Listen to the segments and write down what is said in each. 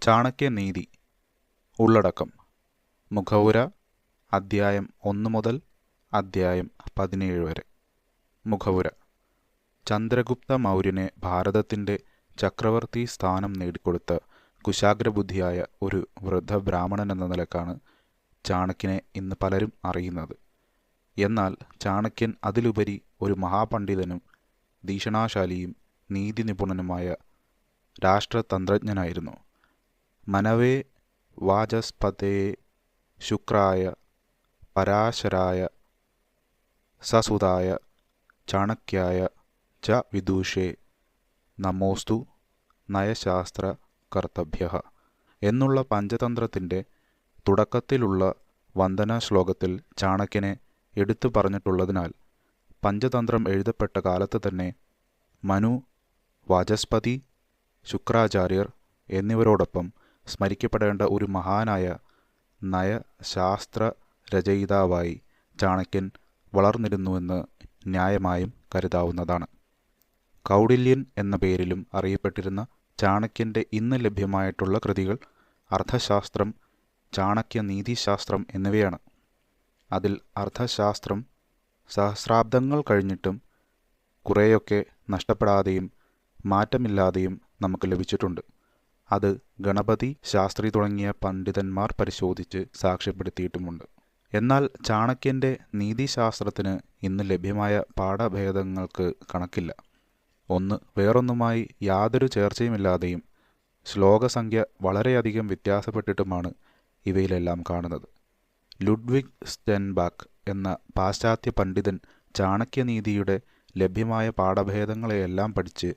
ചാണക്യനീതി. ഉള്ളടക്കം: മുഖവുര, അദ്ധ്യായം 1 മുതൽ അദ്ധ്യായം 17 വരെ. മുഖവുര: ചന്ദ്രഗുപ്ത മൗര്യനെ ഭാരതത്തിൻ്റെ ചക്രവർത്തി സ്ഥാനം നേടിക്കൊടുത്ത കുശാഗ്രബുദ്ധിയായ ഒരു വൃദ്ധ ബ്രാഹ്മണൻ എന്ന നിലക്കാണ് ചാണക്യനെ ഇന്ന് പലരും അറിയുന്നത്. എന്നാൽ ചാണക്യൻ അതിലുപരി ഒരു മഹാപണ്ഡിതനും ധീഷണാശാലിയും നീതി നിപുണനുമായ രാഷ്ട്രതന്ത്രജ്ഞനായിരുന്നു. മനവേ വാചസ്പതയേ ശുക്രായ പരാശരായ സസുതായ ചാണക്യായ ച വിദുഷേ നമോസ്തു നയശാസ്ത്ര കർത്തഭ്യഃ എന്നുള്ള പഞ്ചതന്ത്രത്തിൻ്റെ തുടക്കത്തിലുള്ള വന്ദനാ ശ്ലോകത്തിൽ ചാണക്യനെ എടുത്തു പറഞ്ഞിട്ടുള്ളതിനാൽ പഞ്ചതന്ത്രം എഴുതപ്പെട്ട കാലത്ത് തന്നെ മനു, വാചസ്പതി, ശുക്രാചാര്യർ എന്നിവരോടൊപ്പം സ്മരിക്കപ്പെടേണ്ട ഒരു മഹാനായ നയശാസ്ത്ര രചയിതാവായി ചാണക്യൻ വളർന്നിരുന്നുവെന്ന് ന്യായമായും കരുതാവുന്നതാണ്. കൗടില്യൻ എന്ന പേരിലും അറിയപ്പെട്ടിരുന്ന ചാണക്യൻ്റെ ഇന്ന് ലഭ്യമായിട്ടുള്ള കൃതികൾ അർത്ഥശാസ്ത്രം, ചാണക്യനീതിശാസ്ത്രം എന്നിവയാണ്. അതിൽ അർത്ഥശാസ്ത്രം സഹസ്രാബ്ദങ്ങൾ കഴിഞ്ഞിട്ടും കുറേയൊക്കെ നഷ്ടപ്പെടാതെയും മാറ്റമില്ലാതെയും നമുക്ക് ലഭിച്ചിട്ടുണ്ട്. അത് ഗണപതി ശാസ്ത്രി തുടങ്ങിയ പണ്ഡിതന്മാർ പരിശോധിച്ച് സാക്ഷ്യപ്പെടുത്തിയിട്ടുമുണ്ട്. എന്നാൽ ചാണക്യൻ്റെ നീതിശാസ്ത്രത്തിന് ഇന്ന് ലഭ്യമായ പാഠഭേദങ്ങൾക്ക് കണക്കില്ല. ഒന്ന് വേറൊന്നുമായി യാതൊരു ചേർച്ചയുമില്ലാതെയും ശ്ലോകസംഖ്യ വളരെയധികം വ്യത്യാസപ്പെട്ടിട്ടുമാണ് ഇവയിലെല്ലാം കാണുന്നത്. ലുഡ്വിഗ് സ്റ്റെൻബാക്ക് എന്ന പാശ്ചാത്യ പണ്ഡിതൻ ചാണക്യനീതിയുടെ ലഭ്യമായ പാഠഭേദങ്ങളെയെല്ലാം പഠിച്ച്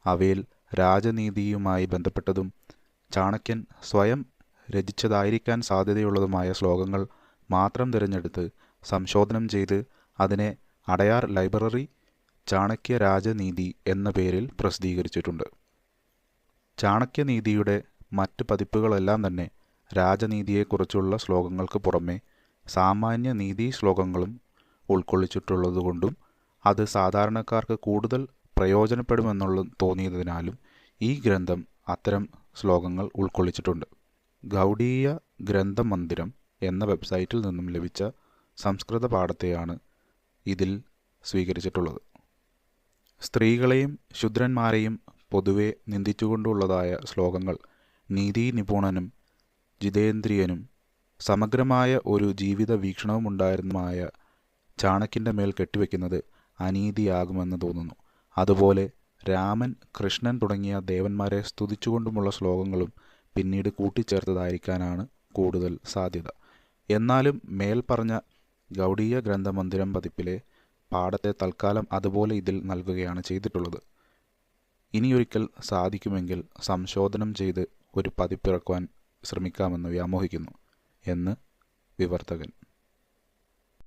അവയിൽ രാജനീതിയുമായി ബന്ധപ്പെട്ടതും ചാണക്യൻ സ്വയം രചിച്ചതായിരിക്കാൻ സാധ്യതയുള്ളതുമായ ശ്ലോകങ്ങൾ മാത്രം തിരഞ്ഞെടുത്ത് സംശോധനം ചെയ്ത് അതിനെ അടയാർ ലൈബ്രറി ചാണക്യ രാജനീതി എന്ന പേരിൽ പ്രസിദ്ധീകരിച്ചിട്ടുണ്ട്. ചാണക്യനീതിയുടെ മറ്റ് പതിപ്പുകളെല്ലാം തന്നെ രാജനീതിയെക്കുറിച്ചുള്ള ശ്ലോകങ്ങൾക്ക് പുറമെ സാമാന്യ നീതി ശ്ലോകങ്ങളും ഉൾക്കൊള്ളിച്ചിട്ടുള്ളതുകൊണ്ടും അത് സാധാരണക്കാർക്ക് കൂടുതൽ പ്രയോജനപ്പെടുമെന്നുള്ള തോന്നിയതിനാലും ഈ ഗ്രന്ഥം അത്തരം ശ്ലോകങ്ങൾ ഉൾക്കൊള്ളിച്ചിട്ടുണ്ട്. ഗൗഡീയ ഗ്രന്ഥമന്ദിരം എന്ന വെബ്സൈറ്റിൽ നിന്നും ലഭിച്ച സംസ്കൃത പാഠത്തെയാണ് ഇതിൽ സ്വീകരിച്ചിട്ടുള്ളത്. സ്ത്രീകളെയും ശൂദ്രന്മാരെയും പൊതുവെ നിന്ദിച്ചുകൊണ്ടുള്ളതായ ശ്ലോകങ്ങൾ നീതി നിപുണനും ജിതേന്ദ്രിയനും സമഗ്രമായ ഒരു ജീവിത വീക്ഷണവുമുണ്ടായിരുന്നതുമായ ചാണക്യൻ്റെ മേൽ കെട്ടിവെക്കുന്നത് അനീതിയാകുമെന്ന് തോന്നുന്നു. അതുപോലെ രാമൻ, കൃഷ്ണൻ തുടങ്ങിയ ദേവന്മാരെ സ്തുതിച്ചുകൊണ്ടുമുള്ള ശ്ലോകങ്ങളും പിന്നീട് കൂട്ടിച്ചേർത്തതായിരിക്കാനാണ് കൂടുതൽ സാധ്യത. എന്നാലും മേൽപ്പറഞ്ഞ ഗൗഡീയ ഗ്രന്ഥമന്ദിരം പതിപ്പിലെ പാഠത്തെ തൽക്കാലം അതുപോലെ ഇതിൽ നൽകുകയാണ് ചെയ്തിട്ടുള്ളത്. ഇനിയൊരിക്കൽ സാധിക്കുമെങ്കിൽ സംശോധനം ചെയ്ത് ഒരു പതിപ്പിറക്കുവാൻ ശ്രമിക്കാമെന്ന് വ്യാമോഹിക്കുന്നു എന്ന് വിവർത്തകൻ.